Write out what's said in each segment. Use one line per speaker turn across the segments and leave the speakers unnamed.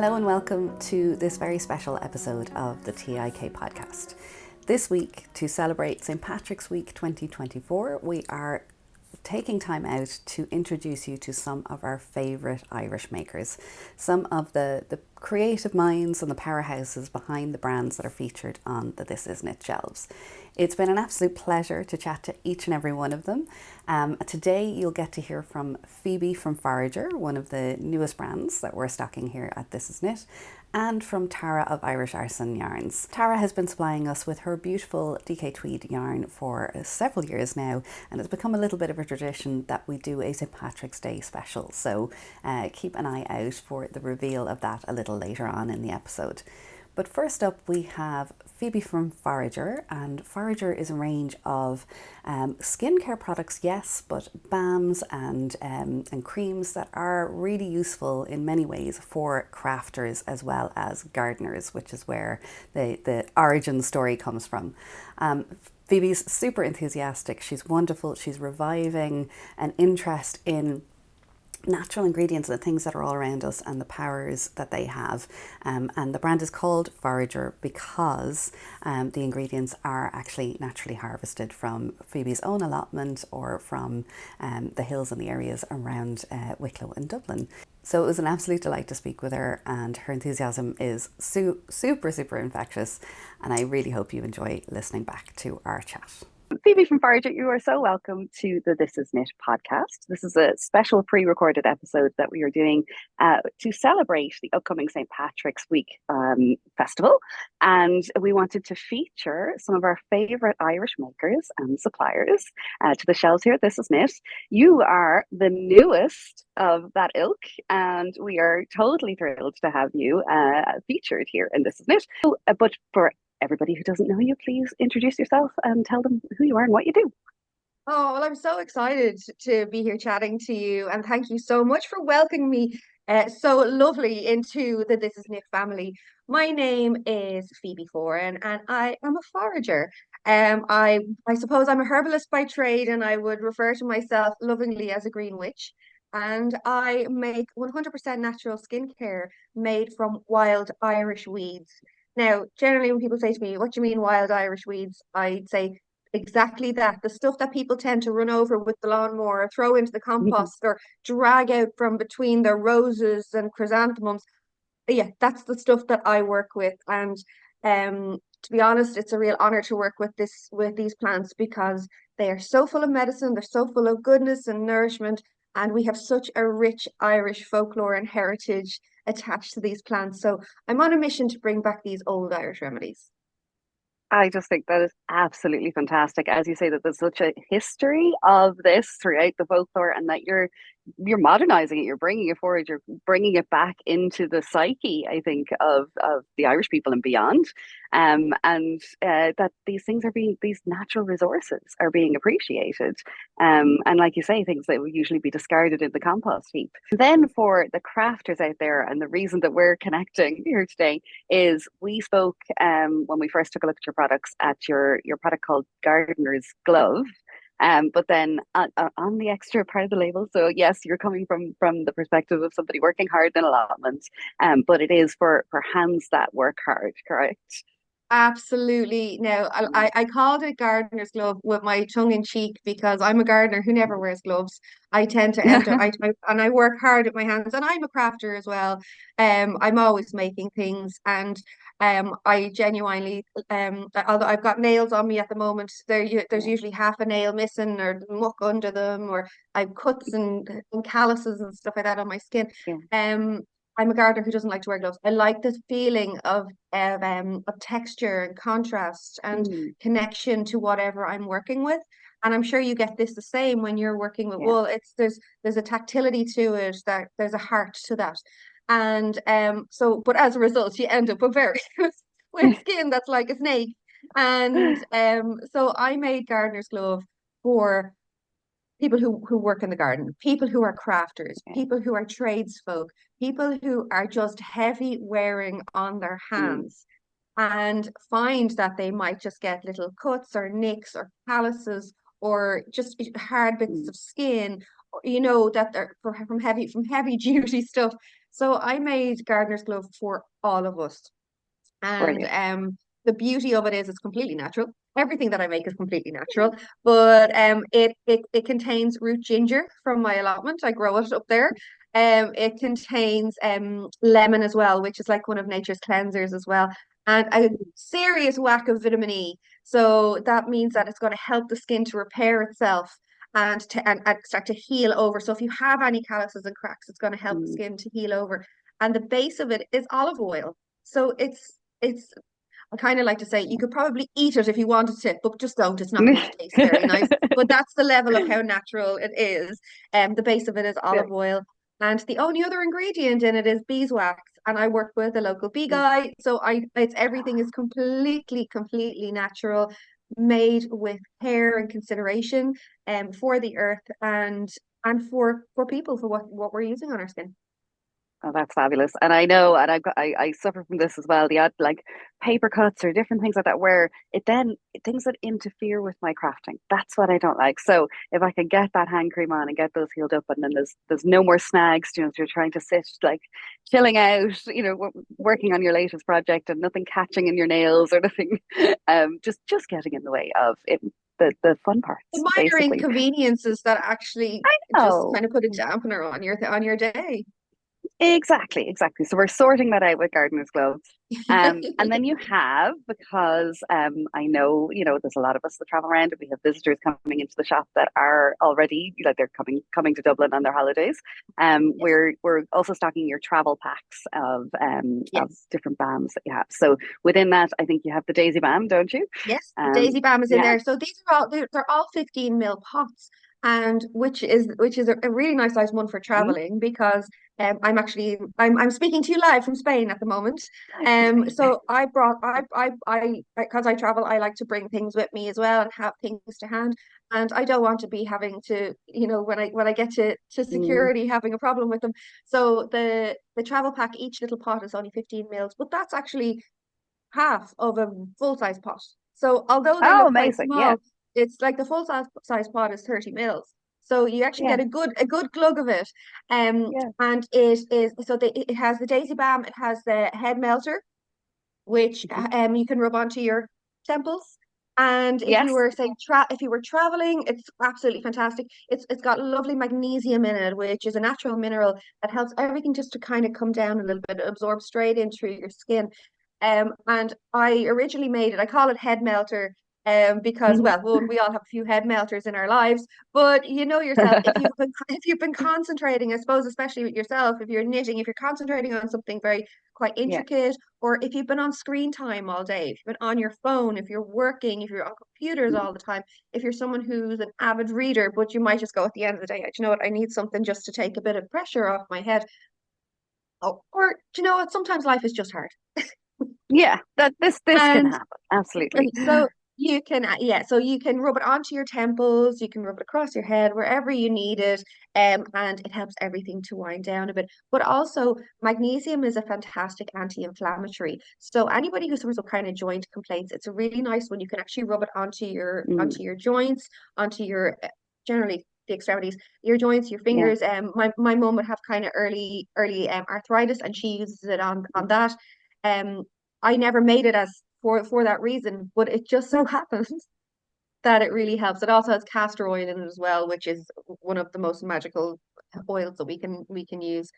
Hello and welcome to this very special episode of the TIK podcast. This week, to celebrate St. Patrick's Week 2024, we are taking time out to introduce you to some of our favourite Irish makers, some of the creative minds and the powerhouses behind the brands that are featured on the This Is Knit shelves. It's been an absolute pleasure to chat to each and every one of them. Today you'll get to hear from Phoebe from Forager, one of the newest brands that we're stocking here at This Is Knit, and from Tara of Irish Artisan Yarns. Tara has been supplying us with her beautiful DK tweed yarn for several years now, and it's become a little bit of a tradition that we do a St. Patrick's Day special, so keep an eye out for the reveal of that a little later on in the episode. But first up, we have Phoebe from Forager, and Forager is a range of skincare products, yes, but balms and creams that are really useful in many ways for crafters as well as gardeners, which is where the origin story comes from. Phoebe's super enthusiastic, she's wonderful, she's reviving an interest in natural ingredients, the things that are all around us and the powers that they have, and the brand is called Forager because the ingredients are actually naturally harvested from Phoebe's own allotment or from the hills and the areas around Wicklow and Dublin. So it was an absolute delight to speak with her, and her enthusiasm is super infectious, and I really hope you enjoy listening back to our chat. Phoebe from Forager, you are so welcome to the This Is Knit podcast. This is a special pre-recorded episode that we are doing to celebrate the upcoming St. Patrick's Week festival. And we wanted to feature some of our favourite Irish makers and suppliers to the shelves here at This Is Knit. You are the newest of that ilk, and we are totally thrilled to have you featured here in This Is Knit. But for everybody who doesn't know you, please introduce yourself and tell them who you are and what you do.
Oh, well, I'm so excited to be here chatting to you, and thank you so much for welcoming me so lovely into the This Is Knit family. My name is Phoebe Foran, and I am a forager. I suppose I'm a herbalist by trade, and I would refer to myself lovingly as a green witch. And I make 100% natural skincare made from wild Irish weeds. Now, generally, when people say to me, "What do you mean wild Irish weeds?" I'd say exactly that. The stuff that people tend to run over with the lawnmower, or throw into the compost, or drag out from between their roses and chrysanthemums. Yeah, that's the stuff that I work with. And to be honest, it's a real honor to work with these plants because they are so full of medicine, they're so full of goodness and nourishment, and we have such a rich Irish folklore and heritage attached to these plants. So I'm on a mission to bring back these old Irish remedies.
I just think that is absolutely fantastic. As you say, that there's such a history of this throughout the folklore, and that you're modernizing it, you're bringing it forward, you're bringing it back into the psyche, I think, of the Irish people and beyond. And that these things these natural resources are being appreciated. And like you say, things that would usually be discarded in the compost heap. Then for the crafters out there, and the reason that we're connecting here today is we spoke when we first took a look at your products at your product called Gardener's Glove. But then on the extra part of the label, so yes, you're coming from the perspective of somebody working hard in allotment, but it is for hands that work hard, correct?
Absolutely. Now, I called it gardener's glove with my tongue in cheek because I'm a gardener who never wears gloves. I tend to enter, and I work hard with my hands, and I'm a crafter as well. I'm always making things, and I genuinely, although I've got nails on me at the moment, there's usually half a nail missing or muck under them, or I've cuts and calluses and stuff like that on my skin.
Yeah.
I'm a gardener who doesn't like to wear gloves. I like the feeling of texture and contrast and connection to whatever I'm working with. And I'm sure you get this the same when you're working with wool. There's a tactility to it, that there's a heart to that. And but as a result, you end up with very with skin that's like a snake. And so I made gardener's glove for people who work in the garden, people who are crafters, people who are tradesfolk, people who are just heavy wearing on their hands and find that they might just get little cuts or nicks or calluses or just hard bits of skin, that they're from heavy duty stuff. So I made gardener's glove for all of us. And
Brilliant.
the beauty of it is it's completely natural. Everything that I make is completely natural, but it contains root ginger from my allotment. I grow it up there. It contains lemon as well, which is like one of nature's cleansers as well, and a serious whack of vitamin E. So that means that it's going to help the skin to repair itself and start to heal over. So if you have any calluses and cracks, it's going to help the
Mm.
skin to heal over. And the base of it is olive oil. So it's I kind of like to say you could probably eat it if you wanted to, but just don't. It's not going to taste very nice. But that's the level of how natural it is. The base of it is
Yeah.
olive oil. And the only other ingredient in it is beeswax. And I work with a local bee
Mm.
guy. So it's everything is completely natural, made with care and consideration for the earth and for people, for what we're using on our skin.
Oh, that's fabulous. And I know, and I suffer from this as well. The odd like paper cuts or different things like that, where it then things that interfere with my crafting. That's what I don't like. So if I can get that hand cream on and get those healed up, and then there's no more snags. You know, if you're trying to sit like chilling out, you know, working on your latest project, and nothing catching in your nails or nothing, just getting in the way of it. The fun
The
parts,
minor
basically.
inconveniences that actually
I
just
know.
kind of put a dampener on your day.
Exactly, exactly. So we're sorting that out with gardener's gloves. And then you have, because I know, you know, there's a lot of us that travel around and we have visitors coming into the shop that are already like they're coming to Dublin on their holidays.
Yes,
We're also stocking your travel packs of
yes,
different balms that you have. So within that, I think you have the Daisy Balm, don't you?
yes. The Daisy Balm is in
Yeah.
there. So these are all they're all 15 ml pots, and which is a really nice size one for
Mhm.
traveling because I'm speaking to you live from Spain at the moment.
Live from Spain.
So I brought I because I travel, I like to bring things with me as well and have things to hand. And I don't want to be having to, when I get to
Mm.
security having a problem with them. So the travel pack, each little pot is only 15 mils, but that's actually half of a full size pot. So although they
Oh,
look quite
amazing. Yeah.
small, it's like the full size pot is 30 mils. So you actually
Yeah.
get a good glug of it.
Yeah.
And it is so it has the Daisy Balm, it has the head melter, which
Mhm.
you can rub onto your temples. And if you
Yes.
were say if you were traveling, it's absolutely fantastic. It's got lovely magnesium in it, which is a natural mineral that helps everything just to kind of come down a little bit, absorb straight into your skin. And I originally made it, I call it head melter, because well, one, we all have a few head melters in our lives, but you know yourself, if you've been concentrating, I suppose, especially with yourself, if you're knitting, if you're concentrating on something very quite
Yeah.
intricate, or if you've been on screen time all day, if you've been on your phone, if you're working, if you're on computers all the time, if you're someone who's an avid reader, but you might just go at the end of the day, "Do you know what, I need something just to take a bit of pressure off my head." Oh, or do you know what? Sometimes life is just hard.
Yeah, that this can
And
happen. Absolutely.
so you can, yeah, so you can rub it onto your temples, you can rub it across your head, wherever you need it, and it helps everything to wind down a bit. But also, magnesium is a fantastic anti-inflammatory. So anybody who suffers with kind of joint complaints, it's a really nice one. You can actually rub it onto your
Mm,
onto your joints, onto your generally the extremities, your joints, your
yeah.
fingers. My mum would have kind of early arthritis, and she uses it on that. Um, I never made it as for that reason, but it just so happens that it really helps. It also has castor oil in it as well, which is one of the most magical oils that we can use.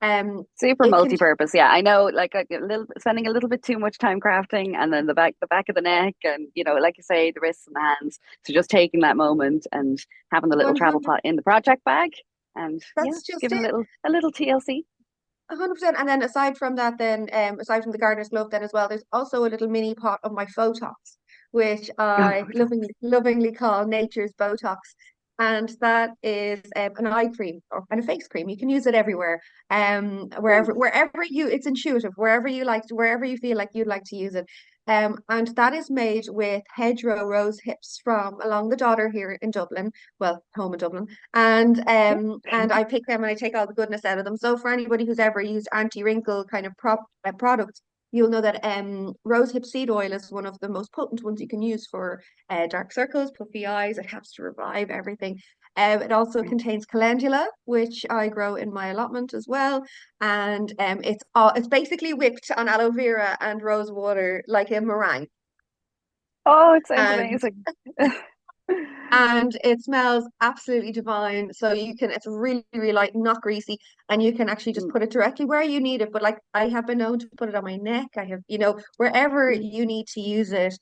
Um,
Super
it can
multi-purpose. Yeah, I know. Like a little, spending a little bit too much time crafting, and then the back of the neck, and you know, like you say, the wrists and the hands. So just taking that moment and having the little travel
100.
pot in the project bag, and yeah,
That's
just
just
giving
it.
a little TLC.
100%. And then aside from that, then aside from the gardener's glove, then as well, there's also a little mini pot of my Photox, which I
Oh,
lovingly call nature's Botox. And that is an eye cream and a face cream. You can use it everywhere. Wherever it's intuitive, wherever you feel like you'd like to use it. And that is made with hedgerow rose hips from along the Dodder here in Dublin, well, home in Dublin,
yeah.
and I pick them and I take all the goodness out of them. So for anybody who's ever used anti-wrinkle kind of products, you'll know that rosehip seed oil is one of the most potent ones you can use for dark circles, puffy eyes. It helps to revive everything. It also contains calendula, which I grow in my allotment as well. And it's basically whipped on aloe vera and rose water like a meringue.
Oh, it sounds
And
amazing.
and it smells absolutely divine. So it's really, really light, not greasy, and you can actually just
Mm,
put it directly where you need it. But like I have been known to put it on my neck. I have, wherever
mm.
you need to use it,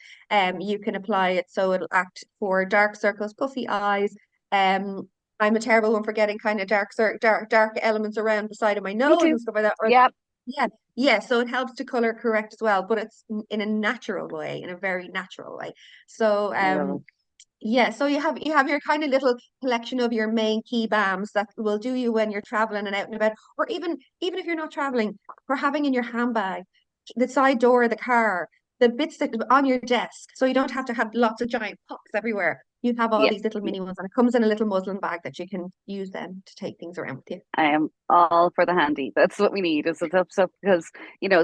you can apply it so it'll act for dark circles, puffy eyes. Um, I'm a terrible one for getting kind of dark elements around the side of my
Me
nose
too.
and stuff like that. Or
Yep.
yeah, yeah. So it helps to color correct as well, but it's in a natural way, in a very natural way. So
I love it.
yeah, so you have your kind of little collection of your main key balms that will do you when you're traveling and out and about, or even if you're not traveling, for having in your handbag, the side door of the car, the bits that on your desk, so you don't have to have lots of giant pots everywhere. You have all
Yeah.
these little
Yeah.
mini ones, and it comes in a little muslin bag that you can use then to take things around with you.
I am all for the handy. That's what we need is the tough stuff because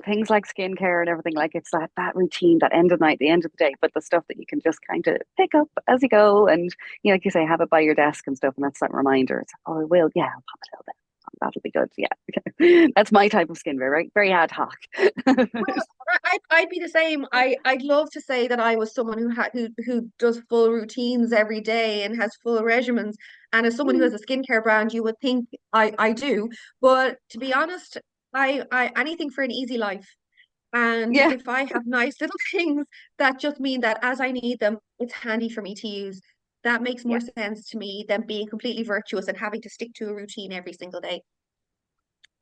things like skincare and everything like it's that routine, that end of night, the end of the day, but the stuff that you can just kind of pick up as you go and like you say, have it by your desk and stuff, and that's that reminder. It's oh, I will, yeah, I'll pop it out there. That'll be good. Yeah, that's my type of skincare, right? Very ad hoc.
Well, I'd be the same. I'd love to say that I was someone who does full routines every day and has full regimens. And as someone who has a skincare brand, you would think I do. But to be honest, I anything for an easy life. And
Yeah,
if I have nice little things that just mean that as I need them, it's handy for me to use. That makes
yeah.
more sense to me than being completely virtuous and having to stick to a routine every single day.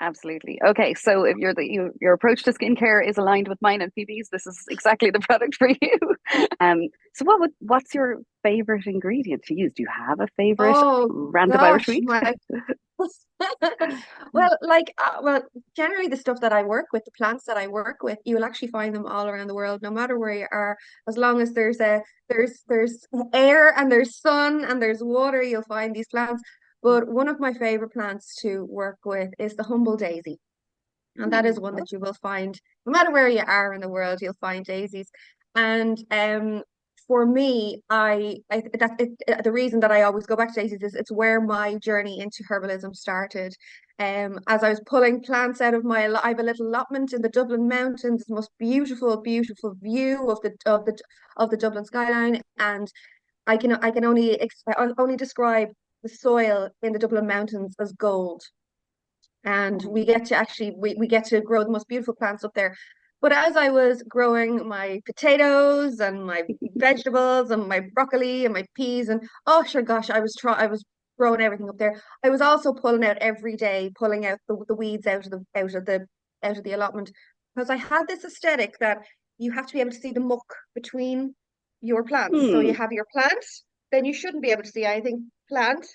Absolutely. Okay, so if your approach to skincare is aligned with mine and Phoebe's, this is exactly the product for you. So what's your favorite ingredient to use? Do you have a favorite
Oh
roundabout
gosh,
sweet?
my well, generally the stuff that I work with, the plants that I work with, you will actually find them all around the world, no matter where you are. As long as there's air and there's sun and there's water, you'll find these plants. But one of my favorite plants to work with is the humble daisy. And that is one
Oh,
that you will find no matter where you are in the world, you'll find daisies. And for me, the reason that I always go back to daisies is it's where my journey into herbalism started. As I was pulling plants out of I have a little allotment in the Dublin mountains, the most beautiful, beautiful view of the Dublin skyline, and I only describe the soil in the Dublin mountains as gold, and
oh,
we get to grow the most beautiful plants up there. But as I was growing my potatoes and my vegetables and my broccoli and my peas and oh sure gosh, I was growing everything up there. I was also pulling out every day, pulling out the weeds out of the allotment, because I had this aesthetic that you have to be able to see the muck between your plants. So you
hmm.
have your plant, then you shouldn't be able to see anything. Plant,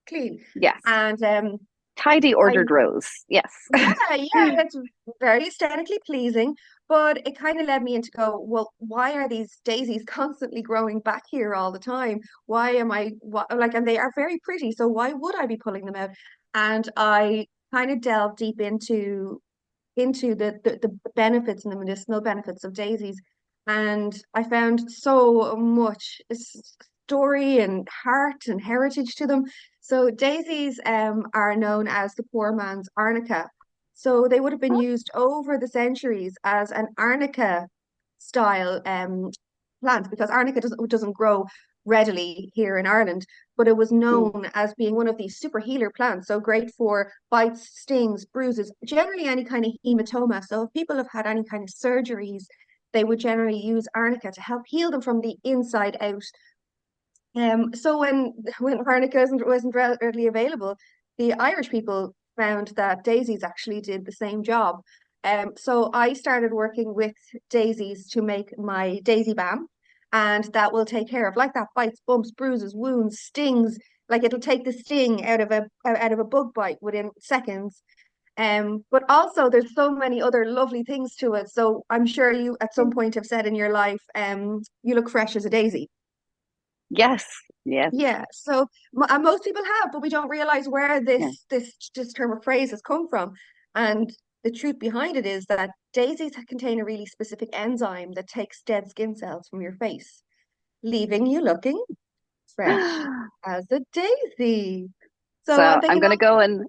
clean.
Yes.
And
Tidy
I
ordered rows. Yes.
yeah, it's very aesthetically pleasing, but it kind of led me into go, well, why are these daisies constantly growing back here all the time? Why am I like, and they are very pretty, so why would I be pulling them out? And I kind of delved deep into the benefits and the medicinal benefits of daisies. And I found so much story and heart and heritage to them. So daisies are known as the poor man's arnica. So they would have been used over the centuries as an arnica style plant, because arnica doesn't grow readily here in Ireland, but it was
Mm,
known as being one of these super healer plants. So great for bites, stings, bruises, generally any kind of hematoma. So if people have had any kind of surgeries, they would generally use arnica to help heal them from the inside out. So when arnica wasn't readily available, the Irish people found that daisies actually did the same job. So I started working with daisies to make my daisy balm, and that will take care of like that bites, bumps, bruises, wounds, stings. Like it'll take the sting out of a bug bite within seconds. But also there's so many other lovely things to it. So I'm sure you at some
mm.
point have said in your life, you look fresh as a daisy.
Yes. Yes.
Yeah, so and most people have, but we don't realize where
Yeah.
this term or phrase has come from. And the truth behind it is that daisies contain a really specific enzyme that takes dead skin cells from your face, leaving you looking fresh as a daisy.
So
So I'm
I'm
thinking,
gonna
oh,
go and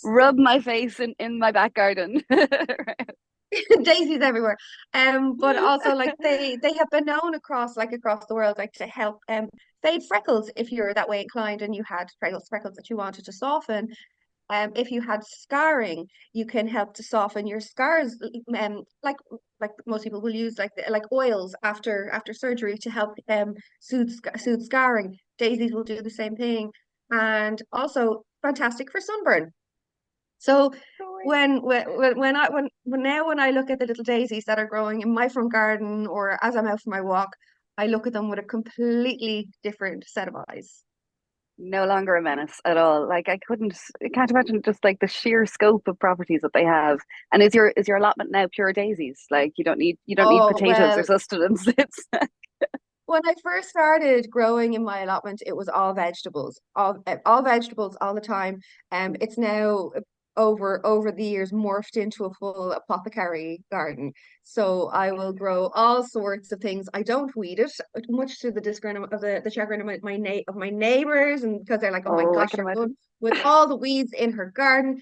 rub my face in my back garden.
daisies everywhere. But also like they have been known across the world like to help fade freckles if you're that way inclined and you had freckles that you wanted to soften. If you had scarring, you can help to soften your scars. Like most people will use like oils after surgery to help soothe scarring. Daisies will do the same thing, and also fantastic for sunburn. So when I look at the little daisies that are growing in my front garden or as I'm out for my walk, I look at them with a completely different set of eyes.
No longer a menace at all. Like I can't imagine just like the sheer scope of properties that they have. And is your allotment now pure daisies? Like you don't need
Oh,
potatoes or
well,
sustenance. It's
when I first started growing in my allotment, it was all vegetables all the time. It's now over the years morphed into a full apothecary garden. So I will grow all sorts of things. I don't weed it, much to the disgrin of the chagrin of my neighbors, and because they're like, oh my
oh, I
gosh,
can
you're good
imagine.
with all the weeds in her garden.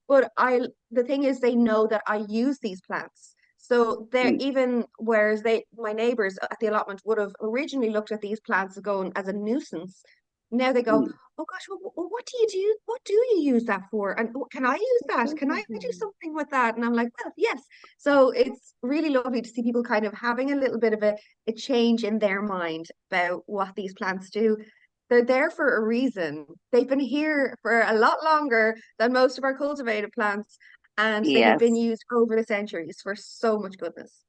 But the thing is, they know that I use these plants. So they're
Mm,
even whereas my neighbors at the allotment would have originally looked at these plants as going as a nuisance. Now they go,
mm.
oh gosh, well, what do you do? What do you use that for? And can I use that? Can I do something with that? And I'm like, well, yes. So it's really lovely to see people kind of having a little bit of a change in their mind about what these plants do. They're there for a reason. They've been here for a lot longer than most of our cultivated plants, and they have been
Yes.
used over the centuries for so much goodness.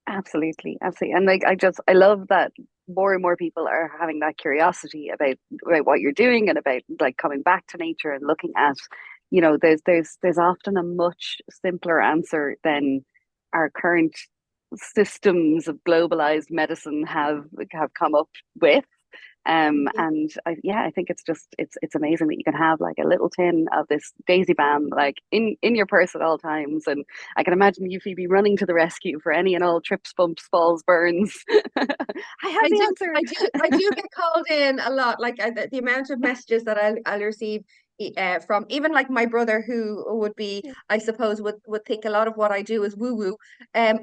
Absolutely, absolutely. And like I love that more and more people are having that curiosity about what you're doing and about like coming back to nature and looking at, there's often a much simpler answer than our current systems of globalized medicine have come up with.
Mhm.
And I think it's amazing that you can have like a little tin of this daisy balm like in your purse at all times. And I can imagine you, Phoebe, running to the rescue for any and all trips, bumps, falls, burns. I have
I
the
do,
answer.
I do get called in a lot. Like the amount of messages that I'll receive from even like my brother, who would be, I suppose, would think a lot of what I do is woo woo.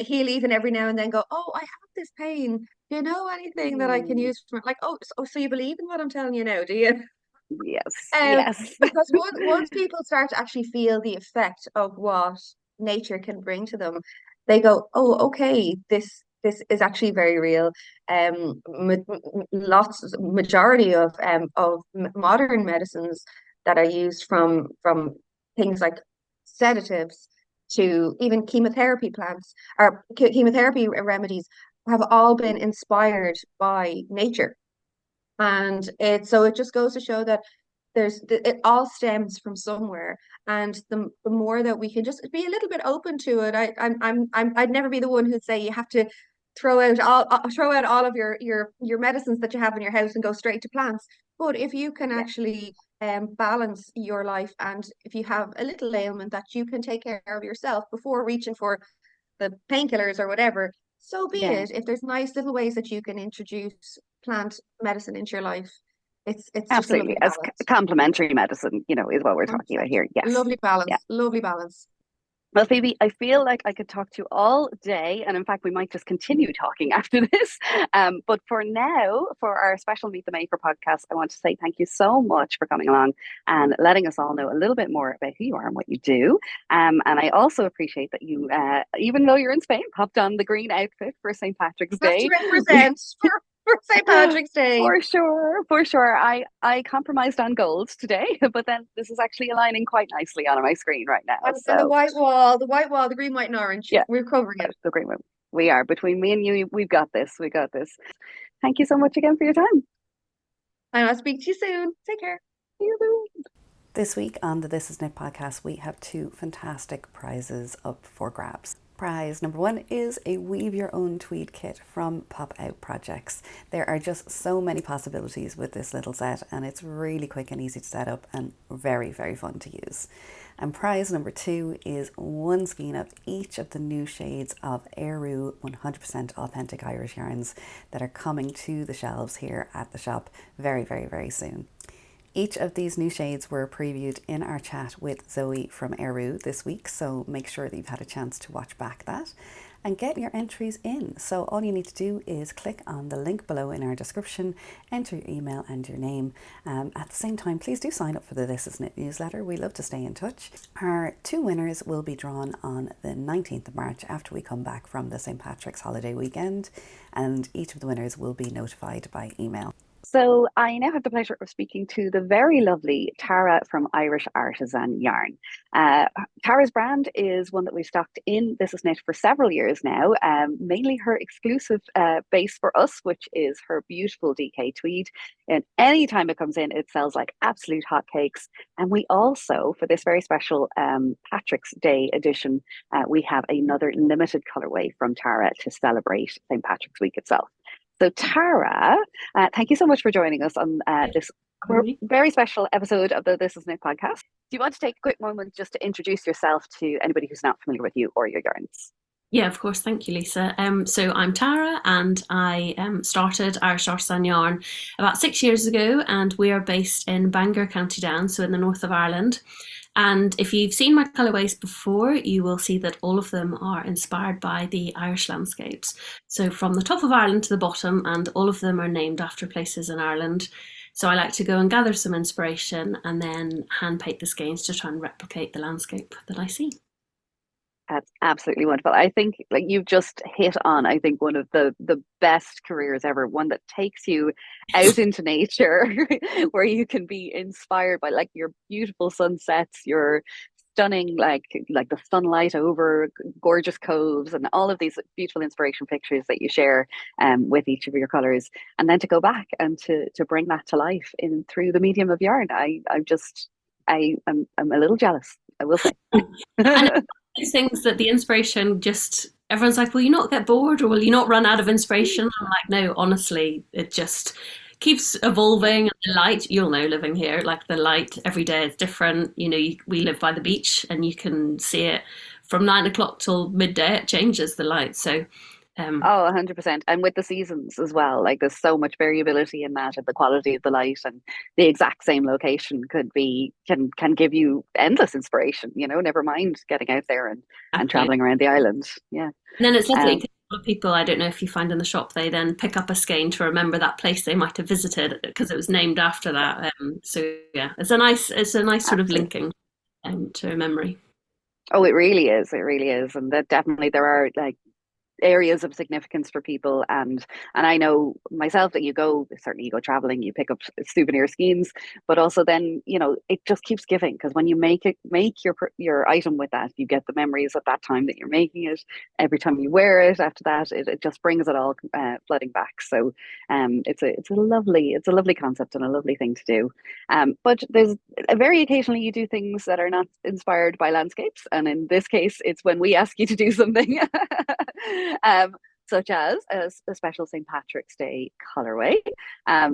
He'll even every now and then go, "Oh, I have this pain. Do you know anything that I can
Hmm.
use for it?" Like, so you believe in what I'm telling you now, do you?
Yes,
Um,
yes.
because once people start to actually feel the effect of what nature can bring to them, they go, "Oh, okay, this is actually very real." Majority of modern medicines that are used from things like sedatives to even chemotherapy plants or chemotherapy remedies have all been inspired by nature. And it just goes to show that it all stems from somewhere, and the more that we can just be a little bit open to it. I'd never be the one who'd say you have to throw out all of your medicines that you have in your house and go straight to plants. But if you can
Yeah,
actually balance your life, and if you have a little ailment that you can take care of yourself before reaching for the painkillers or whatever, so be
yeah.
it. If there's nice little ways that you can introduce plant medicine into your life, it's just a
Absolutely.
lovely
As
balance.
complementary medicine, is what we're talking about
100%.
here. Yes.
Lovely
Yeah.
balance. Lovely balance.
Well, Phoebe, I feel like I could talk to you all day, and in fact, we might just continue talking after this. But for now, for our special Meet the Maker podcast, I want to say thank you so much for coming along and letting us all know a little bit more about who you are and what you do. And I also appreciate that you, even though you're in Spain, popped on the green outfit for St. Patrick's
Have to
Day. We
represent for St. Patrick's Day.
For sure, for sure. I compromised on gold today, but then this is actually aligning quite nicely on my screen right now.
And
So
the white wall, the green, white, and orange.
yeah,
We're covering it.
the great one. We are between me and you. We've got this. We got this. Thank you so much again for your time.
And I'll speak to you soon. Take care.
See you.
This week on the This Is Knit podcast, we have two fantastic prizes up for grabs. Prize number 1 is a Weave Your Own Tweed kit from Pop Out Projects. There are just so many possibilities with this little set, and it's really quick and easy to set up and very, very fun to use. And prize number 2 is one skein of each of the new shades of Eru 100% authentic Irish yarns that are coming to the shelves here at the shop very, very, very soon. Each of these new shades were previewed in our chat with Zoe from Eru this week, so make sure that you've had a chance to watch back that and get your entries in. So all you need to do is click on the link below in our description, enter your email and your name. At the same time, please do sign up for the This Is Knit newsletter. We love to stay in touch. Our 2 winners will be drawn on the 19th of March after we come back from the St. Patrick's holiday weekend, and each of the winners will be notified by email.
So I now have the pleasure of speaking to the very lovely Tara from Irish Artisan Yarn. Tara's brand is one that we've stocked in This Is Knit for several years now, mainly her exclusive base for us, which is her beautiful DK tweed. And anytime it comes in, it sells like absolute hotcakes. And we also, for this very special Patrick's Day edition, we have another limited colorway from Tara to celebrate St. Patrick's Week itself. So Tara, thank you so much for joining us on this very special episode of the This Is Knit podcast. Do you want to take a quick moment just to introduce yourself to anybody who's not familiar with you or your yarns?
Yeah, of course. Thank you, Lisa. So I'm Tara, and I started Irish Artisan Yarn about 6 years ago, and we are based in Bangor, County Down, so in the north of Ireland. And if you've seen my colourways before, you will see that all of them are inspired by the Irish landscapes. So from the top of Ireland to the bottom, and all of them are named after places in Ireland. So I like to go and gather some inspiration and then hand paint the skeins to try and replicate the landscape that I see.
That's absolutely wonderful. I think like you've just hit on, I think, one of the best careers ever, one that takes you out into nature where you can be inspired by like your beautiful sunsets, your stunning like the sunlight over gorgeous coves and all of these beautiful inspiration pictures that you share with each of your colors, and then to go back and to bring that to life in through the medium of yarn. I'm a little jealous, I will say.
These things that the inspiration just, everyone's like, will you not get bored or will you not run out of inspiration? I'm like, no, honestly, it just keeps evolving. And the light, you'll know living here, like the light every day is different. You know, we live by the beach and you can see it from 9 o'clock till midday, it changes the light. So
100%. And with the seasons as well, like there's so much variability in that, and the quality of the light, and the exact same location can give you endless inspiration, you know, never mind getting out there and traveling around the island. Yeah.
And then it's lovely because a lot of people, I don't know if you find in the shop, they then pick up a skein to remember that place they might have visited because it was named after that. So yeah, it's a nice sort of linking to a memory.
Oh, it really is. It really is. And that definitely there are like areas of significance for people, and I know myself that you go traveling, you pick up souvenir skeins, but also then, you know, it just keeps giving, because when you make your item with that, you get the memories at that time that you're making it. Every time you wear it after that, it just brings it all flooding back. So it's a lovely concept and a lovely thing to do. But there's very occasionally you do things that are not inspired by landscapes, and in this case it's when we ask you to do something such as a special St. Patrick's Day colorway.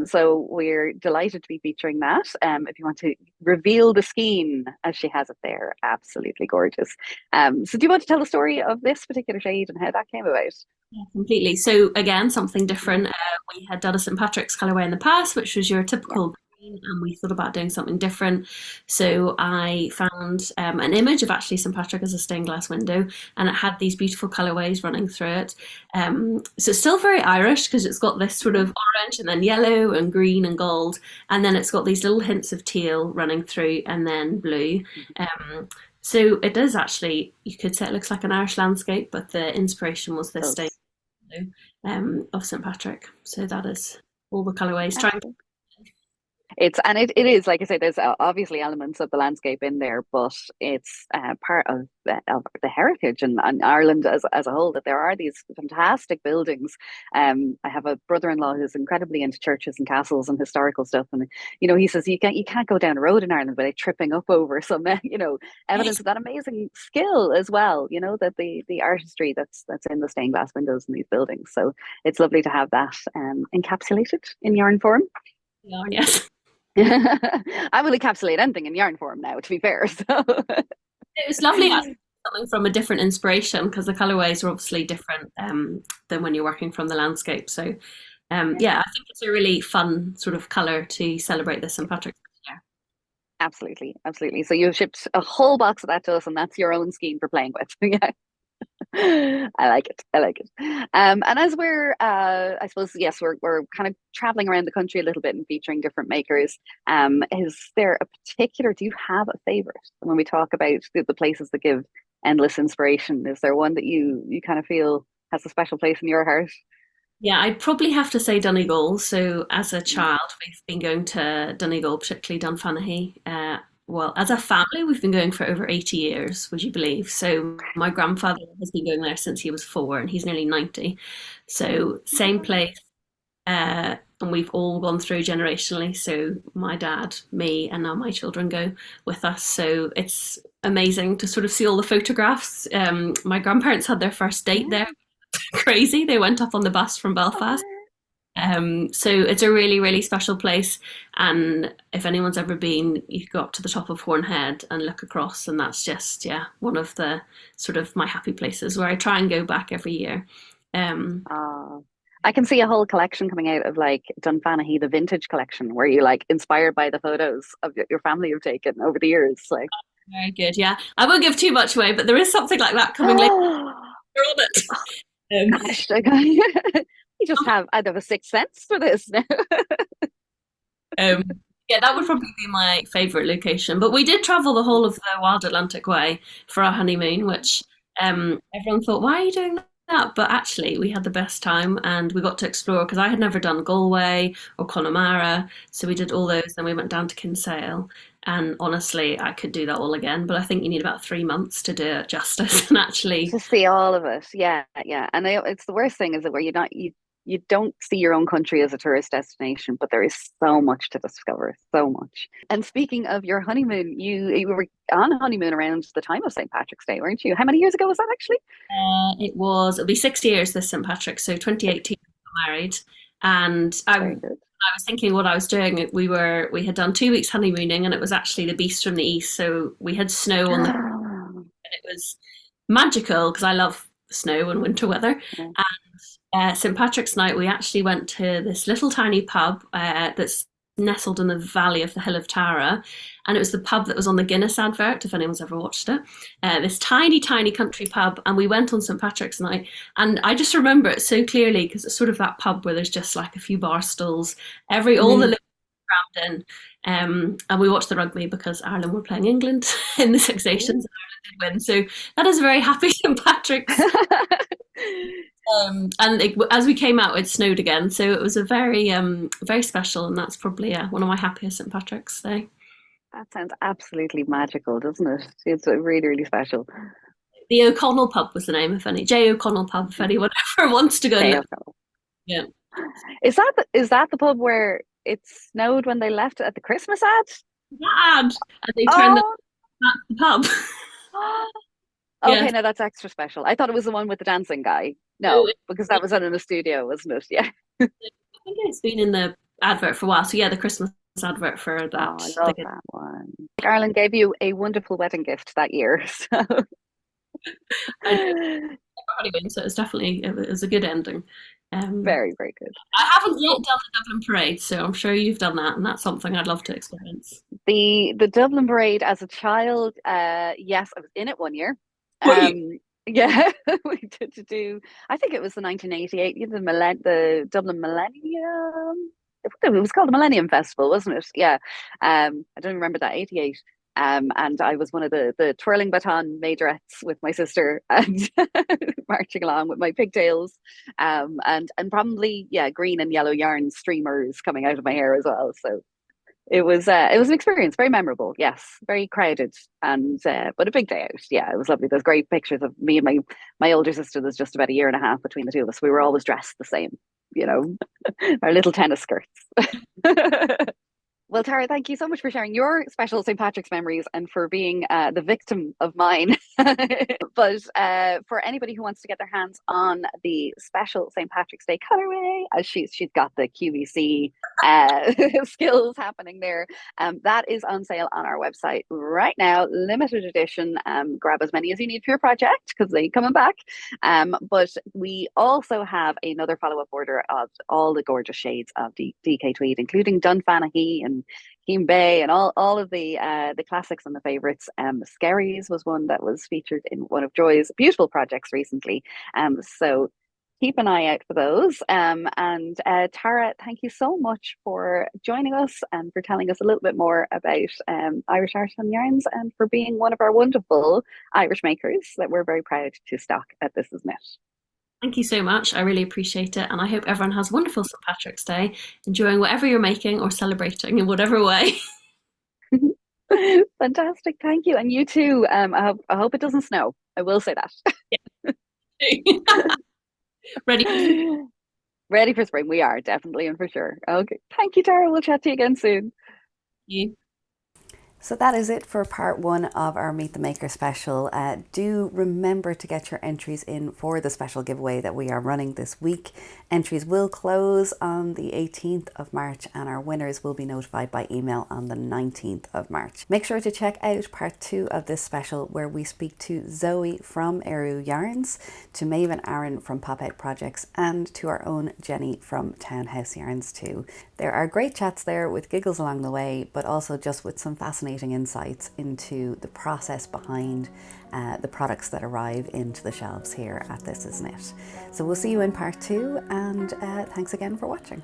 So we're delighted to be featuring that. If you want to reveal the skein as she has it there, absolutely gorgeous. So do you want to tell the story of this particular shade and how that came about?
Yeah, completely. So again, something different. We had done a St. Patrick's colorway in the past, which was your typical green, and we thought about doing something different. So I found an image of actually St. Patrick as a stained glass window, and it had these beautiful colorways running through it. So it's still very Irish because it's got this sort of orange and then yellow and green and gold, and then it's got these little hints of teal running through and then blue. So it does actually, you could say it looks like an Irish landscape, but the inspiration was this stained of St. Patrick. So that is all the colorways.
It is, like I say, there's obviously elements of the landscape in there, but it's part of the heritage and Ireland as a whole, that there are these fantastic buildings. I have a brother-in-law who's incredibly into churches and castles and historical stuff, and he says you can't go down a road in Ireland without tripping up over some evidence of that amazing skill as well. That the artistry that's in the stained glass windows in these buildings. So it's lovely to have that encapsulated in yarn form.
Yeah, yes.
I will encapsulate anything in yarn form now, to be fair. So
It was lovely actually coming from a different inspiration, because the colorways are obviously different than when you're working from the landscape. So yeah, I think it's a really fun sort of color to celebrate this St. Patrick's Day.
absolutely, absolutely. So you shipped a whole box of that to us, and that's your own skein for playing with. Yeah. I like it. I like it. And as we're, I suppose, yes, we're kind of traveling around the country a little bit and featuring different makers. Is there a particular? Do you have a favorite when we talk about the places that give endless inspiration? Is there one that you kind of feel has a special place in your heart?
Yeah, I'd probably have to say Donegal. So as a child, we've been going to Donegal, particularly Dunfanaghy. Well, as a family, we've been going for over 80 years, would you believe? So my grandfather has been going there since he was 4, and he's nearly 90. So same place, and we've all gone through generationally. So my dad, me, and now my children go with us. So it's amazing to sort of see all the photographs. My grandparents had their first date there. Crazy. They went up on the bus from Belfast. So it's a really, really special place. And if anyone's ever been, you go up to the top of Hornhead and look across, and that's just, yeah, one of the sort of my happy places where I try and go back every year.
I can see a whole collection coming out of like Dunfanaghy, the vintage collection, where you like inspired by the photos of your family have taken over the years. Like,
very good. Yeah, I won't give too much away, but there is something like that coming later on it.
Gosh, you just I'd have a sixth sense for this now.
Yeah, that would probably be my favourite location. But we did travel the whole of the Wild Atlantic Way for our honeymoon, which everyone thought, why are you doing that? But actually, we had the best time, and we got to explore, because I had never done Galway or Connemara. So we did all those, then we went down to Kinsale. And honestly, I could do that all again, but I think you need about 3 months to do it justice and actually
To see all of it. Yeah, yeah. And it's the worst thing is that where you don't see your own country as a tourist destination, but there is so much to discover, so much. And speaking of your honeymoon, you were on a honeymoon around the time of St. Patrick's Day, weren't you? How many years ago was that actually?
it'll be 6 years this St. Patrick's, so 2018 we got married. And
Very good.
I was thinking what I was doing. We had done 2 weeks honeymooning, and it was actually the beast from the east. So we had snow on the and it was magical because I love snow and winter weather.
Yeah.
And St. Patrick's night, we actually went to this little tiny pub that's nestled in the valley of the Hill of Tara. And it was the pub that was on the Guinness advert, if anyone's ever watched it. This tiny, tiny country pub. And we went on St. Patrick's night. And I just remember it so clearly because it's sort of that pub where there's just like a few bar stools, all the little crammed in. And we watched the rugby because Ireland were playing England in the Six Nations, and Ireland did win. So that is a very happy St. Patrick's. As we came out, it snowed again, so it was a very, very special, and that's probably one of my happiest St. Patrick's Day.
That sounds absolutely magical, doesn't it? It's really, really special.
The O'Connell pub was the name, J. O'Connell pub, if anyone ever wants to go. Yeah.
Is that the pub where it snowed when they left it at the Christmas ad?
And they turned the pub.
Okay, no, that's extra special. I thought it was the one with the dancing guy. No, because that was on in a studio, wasn't it? Yeah.
I think it's been in the advert for a while. So yeah, the Christmas advert for that.
I love that one. Ireland gave you a wonderful wedding gift that year. So.
So it was definitely it was a good ending.
Very, very good.
I haven't yet done the Dublin Parade, so I'm sure you've done that, and that's something I'd love to experience.
The Dublin Parade as a child, yes, I was in it one year. Yeah, we did to do. I think it was the 1988, the Dublin Millennium. It was called the Millennium Festival, wasn't it? Yeah. I don't remember that 88. And I was one of the twirling baton majorettes with my sister and marching along with my pigtails, and probably green and yellow yarn streamers coming out of my hair as well. So It was an experience, very memorable. Yes, very crowded, and but a big day out. Yeah, it was lovely. There's great pictures of me and my older sister. There's just about a year and a half between the two of us. We were always dressed the same, you know, our little tennis skirts. Well, Tara, thank you so much for sharing your special St. Patrick's memories and for being the victim of mine. But for anybody who wants to get their hands on the special St. Patrick's Day colorway, as she's got the QVC skills happening there, that is on sale on our website right now. Limited edition. Grab as many as you need for your project because they're coming back. But we also have another follow-up order of all the gorgeous shades of DK Tweed, including Dunfanaghy and Keem Bay and all of the classics and the favorites. Skerries was one that was featured in one of Joy's beautiful projects recently. So keep an eye out for those. And Tara, thank you so much for joining us and for telling us a little bit more about Irish Artisan Yarns and for being one of our wonderful Irish makers that we're very proud to stock at This Is Knit.
Thank you so much. I really appreciate it. And I hope everyone has a wonderful St. Patrick's Day, enjoying whatever you're making or celebrating in whatever way.
Fantastic. Thank you. And you too. I hope it doesn't snow. I will say that.
Ready?
Ready for spring. We are definitely and for sure. Okay. Thank you, Tara. We'll chat to you again soon.
Thank you.
So that is it for part one of our Meet the Maker special. Do remember to get your entries in for the special giveaway that we are running this week. Entries will close on the 18th of March and our winners will be notified by email on the 19th of March. Make sure to check out part two of this special where we speak to Zoe from Irish Yarns, to Maeve and Aaron from Pop Out Projects, and to our own Jenny from Townhouse Yarns too. There are great chats there with giggles along the way, but also just with some fascinating insights into the process behind the products that arrive into the shelves here at This Is Knit. So we'll see you in part two, and thanks again for watching.